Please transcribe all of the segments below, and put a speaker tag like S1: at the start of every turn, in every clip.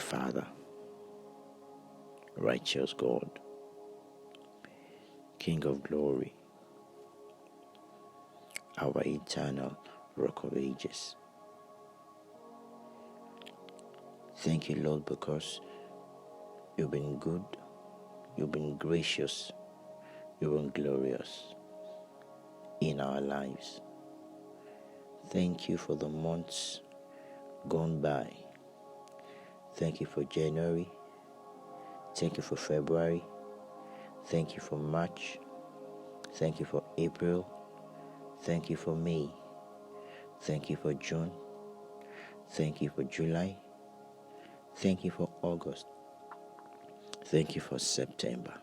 S1: Father, righteous God, King of glory, our eternal Rock of Ages. Thank you, Lord, because you've been good, you've been gracious, you've been glorious in our lives. Thank you for the months gone by. Thank you for January. Thank you for February. Thank you for March. Thank you for April. Thank you for May. Thank you for June. Thank you for July. Thank you for August. Thank you for September.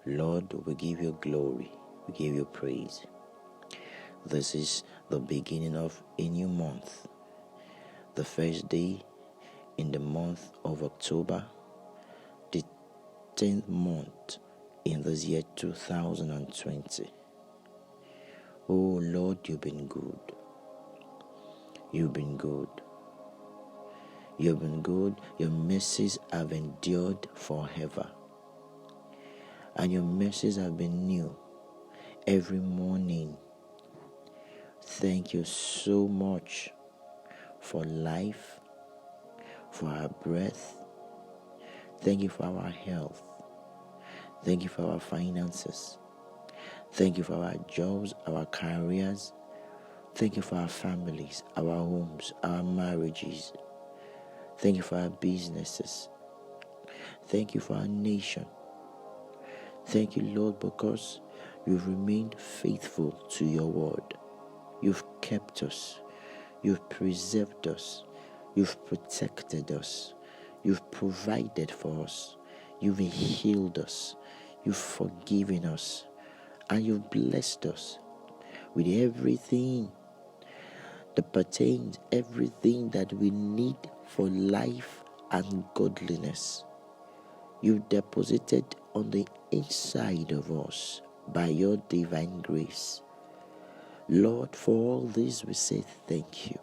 S1: Lord, we give you glory. We give you praise. This is the beginning of a new month. The first day in the month of October, the 10th month in this year 2020. Oh Lord, you've been good. You've been good. You've been good. Your mercies have endured forever. And your mercies have been new every morning. Thank you so much for life, for our breath. Thank you for our health. Thank you for our finances. Thank you for our jobs, our careers. Thank you for our families, our homes, our marriages. Thank you for our businesses. Thank you for our nation. Thank you, Lord, because you've remained faithful to your word. You've kept us. You've preserved us. You've protected us. You've provided for us. You've healed us. You've forgiven us. And you've blessed us with everything that pertains, everything that we need for life and godliness. You've deposited on the inside of us by your divine grace. Lord, for all this we say thank you.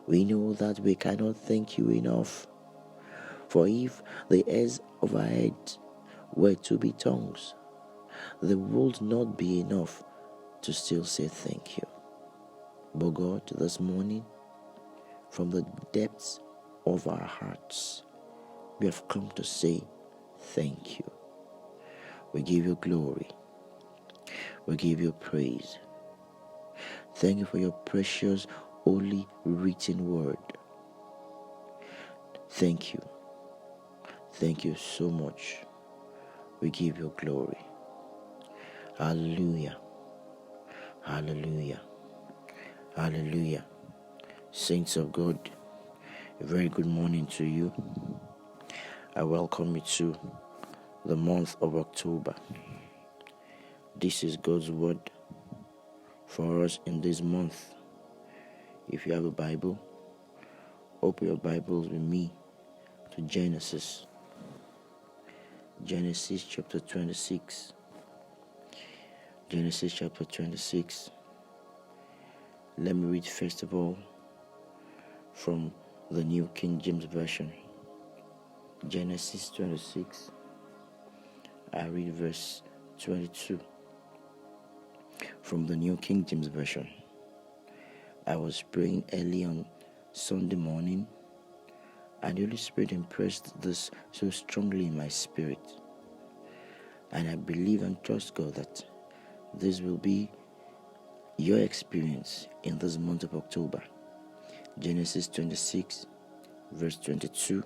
S1: We know that we cannot thank you enough. For if the hairs of our head were to be tongues, there would not be enough to still say thank you. But God, this morning, from the depths of our hearts, we have come to say thank you. We give you glory. We give you praise. Thank you for your precious, holy, written word. Thank you. Thank you so much. We give you glory. Hallelujah. Hallelujah. Hallelujah. Saints of God, a very good morning to you. I welcome you to the month of October. This is God's word for us in this month. If you have a Bible, open your Bibles with me to Genesis. Genesis chapter 26. Genesis chapter 26. Let me read first of all from the New King James Version. Genesis 26. I read verse 22 from the New King James Version. I was praying early on Sunday morning, and the Holy Spirit impressed this so strongly in my spirit. And I believe and trust God that this will be your experience in this month of October. Genesis 26, verse 22,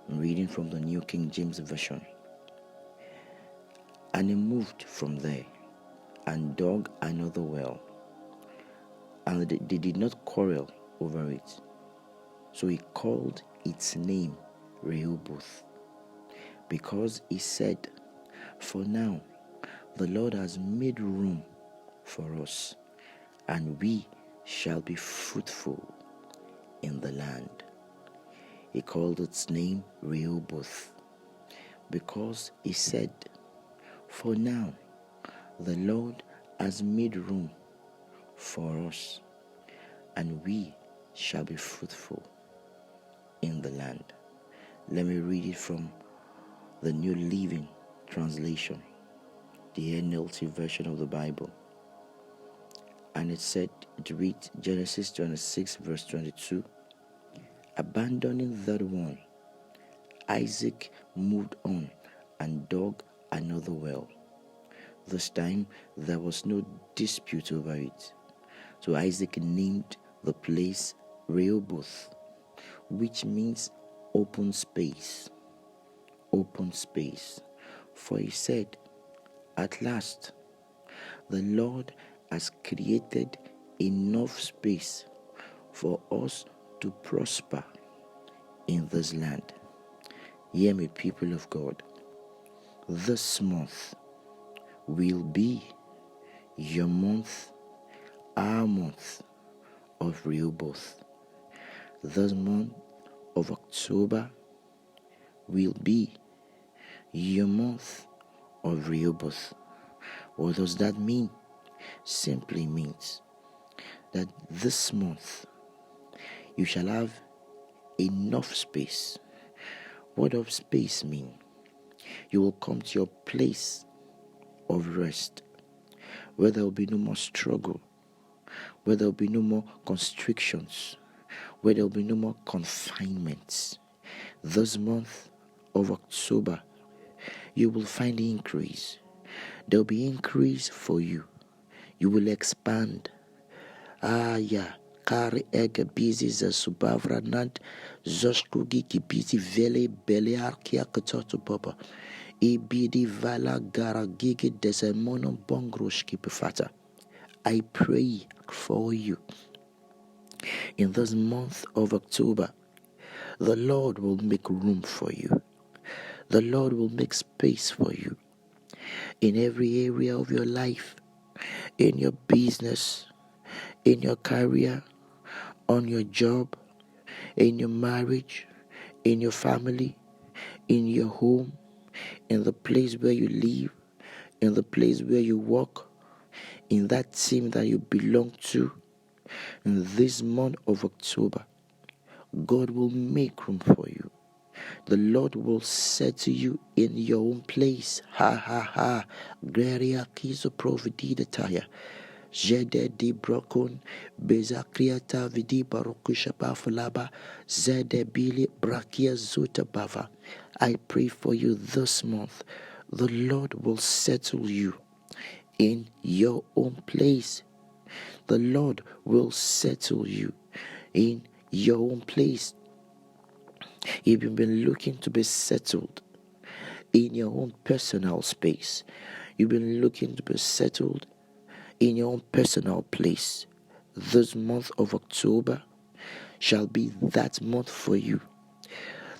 S1: I'm reading from the New King James Version. And he moved from there and dug another well, and they did not quarrel over it. So he called its name Rehoboth, because he said, for now the Lord has made room for us, and we shall be fruitful in the land. He called its name Rehoboth, because he said, for now the Lord has made room for us, and we shall be fruitful in the land. Let me read it from the New Living Translation, the NLT version of the Bible. And it reads Genesis 26 verse 22. Abandoning that one, Isaac moved on and dug another well. This time there was no dispute over it. So Isaac named the place Rehoboth, which means open space. Open space. For he said, at last, the Lord has created enough space for us to prosper in this land. Hear me, people of God. This month will be your month, our month of Rehoboth. This month of October will be your month of Rehoboth. What does that mean? Simply means that this month you shall have enough space. What does space mean? You will come to your place of rest, where there will be no more struggle, where there will be no more constrictions, where there will be no more confinements. This month of October, you will find increase. There will be increase for you. You will expand. Kari ega busy za subavra nant zoshkugi ki busy vele bele arkia katoto baba. Ibidi vala gara gigi desemono bongroshki pefata. I pray for you. In this month of October, the Lord will make room for you. The Lord will make space for you. In every area of your life, in your business, in your career, on your job, in your marriage, in your family, in your home, in the place where you live, in the place where you work, in that team that you belong to. In this month of October, God will make room for you. The Lord will settle you in your own place. Ha ha ha. Gloria kiso providitaya. Jede di brokon bezakriata vidi barokusha bafalaba zede bili brakia zuta bava. I pray for you this month. The Lord will settle you in your own place. The Lord will settle you in your own place. If you've been looking to be settled in your own personal space, you've been looking to be settled in your own personal place, this month of October shall be that month for you.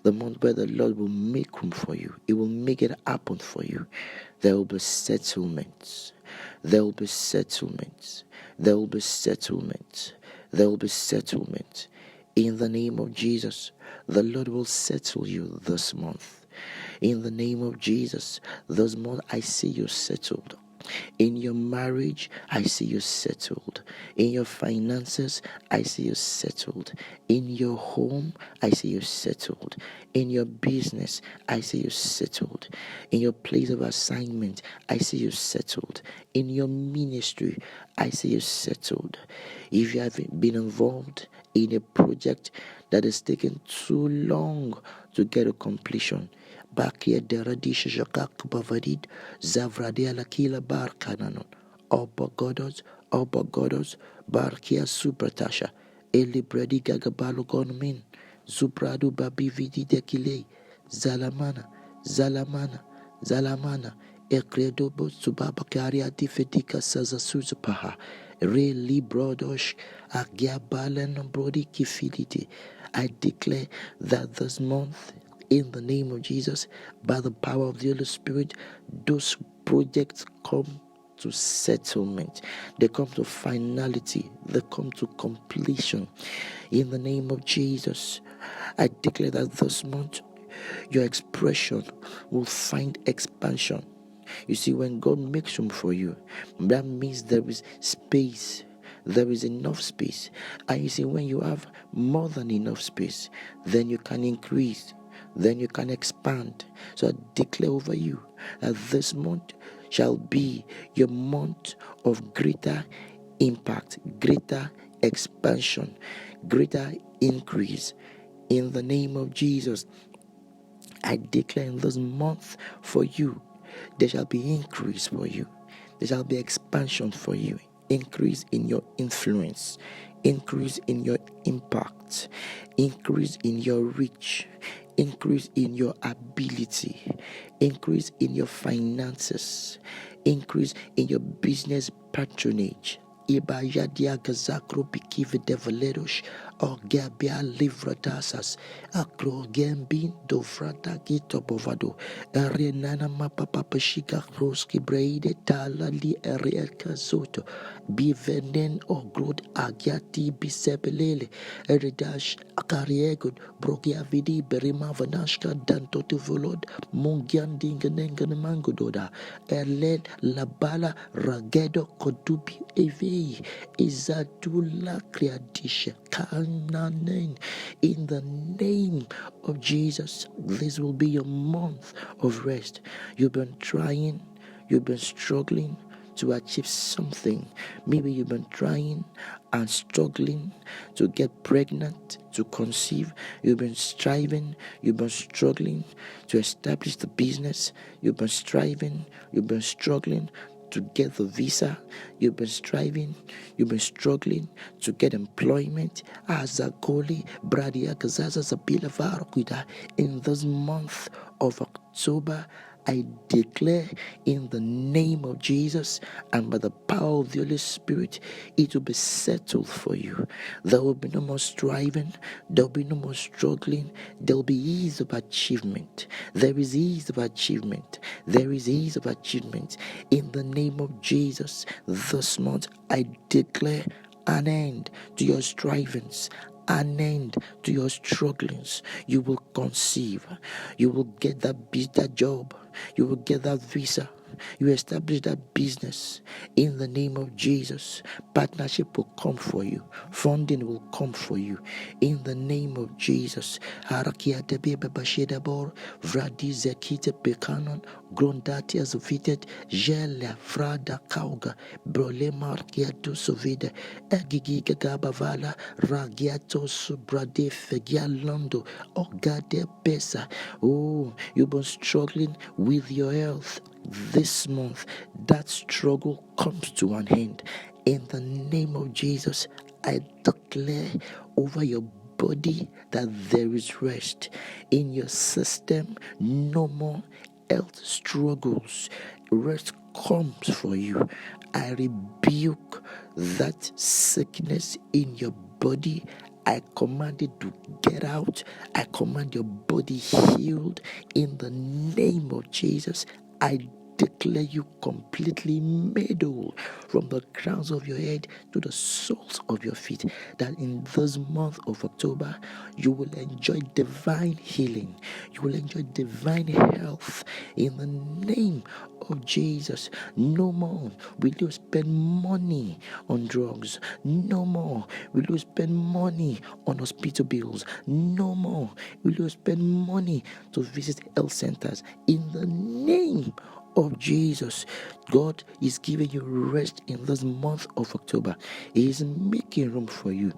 S1: The month where the Lord will make room for you. He will make it happen for you. There will be settlements. There will be settlements. There will be settlements. There will be settlement. In the name of Jesus, the Lord will settle you this month. In the name of Jesus, this month I see you settled. In your marriage, I see you settled. In your finances, I see you settled. In your home, I see you settled. In your business, I see you settled. In your place of assignment, I see you settled. In your ministry, I see you settled. If you have been involved in a project that is taking too long to get a completion, Bakia deradisha jakak bavarid zavradia lakila bar kananon oba godos barkia supratasha eli bredi gagabalo gonmin zubradu babi vidi dekile zalamana ekredobo subabakaria difedika sazasuzapaha re librodosh agiabalen brodi kifiditi. I declare that this month, in the name of Jesus, by the power of the Holy Spirit, those projects come to settlement. They come to finality. They come to completion. In the name of Jesus, I declare that this month, your expression will find expansion. You see, when God makes room for you, that means there is space. there is enough space. And you see, when you have more than enough space, then you can increase, then you can expand. So I declare over you that this month shall be your month of greater impact, greater expansion, greater increase. In the name of Jesus, I declare in this month for you, there shall be increase for you. There shall be expansion for you. Increase in your influence, increase in your impact, increase in your reach, increase in your ability, increase in your finances, increase in your business patronage. Iba yadia gazakro bikive develerosh or gabia livradasas akro gambin dovrata gito bovado erenana mapapa pashika roski braide tala li erielka zoto bivenen or grod agiati bisebelele eridash akariegod brogia vidi berima vanashka dantotu volod mungian dinganengan mangododa erled labala ragedo kodubi eve Izadula Kriadisha Kananen. In the name of Jesus, this will be your month of rest. You've been trying, you've been struggling to achieve something. Maybe you've been trying and struggling to get pregnant, to conceive. You've been striving, you've been struggling to establish the business. You've been striving, you've been struggling to get the visa. You've been striving, you've been struggling to get employment. Azakoli Bradia Gazaza Zabila Varakuida. In this month of October, I declare in the name of Jesus and by the power of the Holy Spirit, it will be settled for you. There will be no more striving, there will be no more struggling, there will be ease of achievement. There is ease of achievement. There is ease of achievement. In the name of Jesus, this month I declare an end to your strivings, an end to your strugglings. You will conceive, you will get that job, you will get that visa, you establish that business. In the name of Jesus, partnership will come for you, funding will come for you. In the name of Jesus, Harakia Debebe Bashedabor, Vradi Zekite Pekanon, Grondatia Zovitet, Jela Vrada Kauga, Brolemar Kiatu Sovide, Egigi Gabavala, Ragiato Subrade Fegialondo, Ogade Pesa. Oh, you've been struggling with your health. This month, that struggle comes to an end. In the name of Jesus, I declare over your body that there is rest. In your system, no more health struggles. Rest comes for you. I rebuke that sickness in your body. I command it to get out. I command your body healed in the name of Jesus. I declare you completely made whole from the crowns of your head to the soles of your feet, that in this month of October you will enjoy divine healing, you will enjoy divine health in the name of Jesus. No more will you spend money on drugs, no more will you spend money on hospital bills, no more will you spend money to visit health centers. In the name of Jesus, God is giving you rest in this month of October. He is making room for you.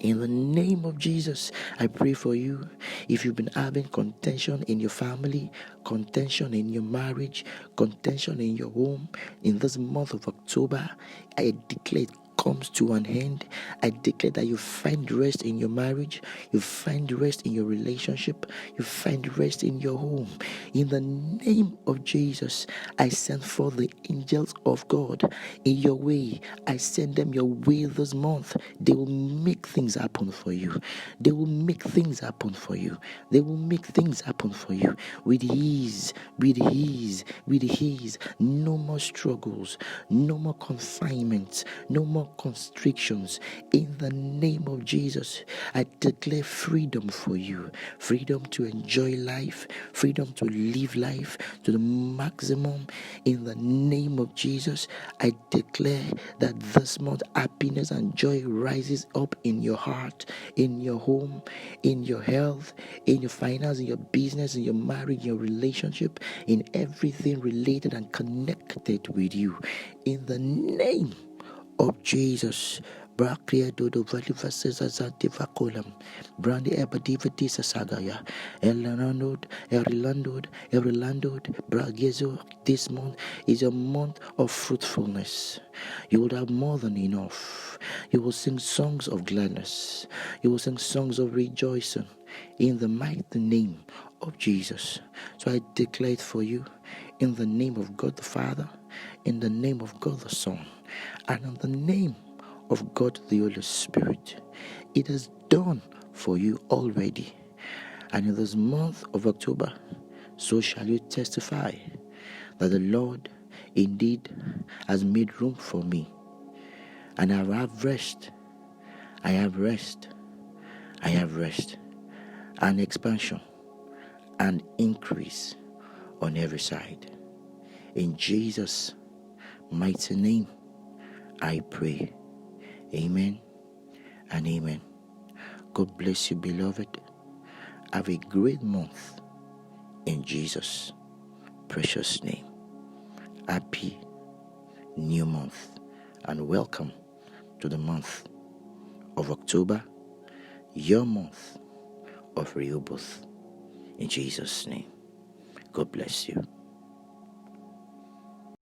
S1: In the name of Jesus, I pray for you. If you've been having contention in your family, contention in your marriage, contention in your home, in this month of October, I declare it comes to an end. I declare that you find rest in your marriage, you find rest in your relationship, you find rest in your home. In the name of Jesus, I send forth the angels of God in your way. I send them your way this month. They will make things happen for you. They will make things happen for you. They will make things happen for you with ease, with ease, with ease. No more struggles, no more confinement, no more constrictions. In the name of Jesus, I declare freedom for you, freedom to enjoy life, freedom to live life to the maximum. In the name of Jesus, I declare that this month happiness and joy rises up in your heart, in your home, in your health, in your finance, in your business, in your marriage, in your relationship, in everything related and connected with you. In the name of Jesus. Brakria dodo valiva sesa divacolam. Brandi ebadivati sagaya. Erilandod, Bragezo. This month is a month of fruitfulness. You will have more than enough. You will sing songs of gladness. You will sing songs of rejoicing in the mighty name of Jesus. So I declare it for you in the name of God the Father, in the name of God the Son, and in the name of God the Holy Spirit. It is done for you already. And in this month of October, so shall you testify that the Lord indeed has made room for me. And I have rest. I have rest. I have rest. And expansion and increase on every side. In Jesus' mighty name, I pray. Amen and amen. God bless you, beloved. Have a great month in Jesus' precious name. Happy new month and welcome to the month of October, your month of Rehoboth. In Jesus' name, God bless you.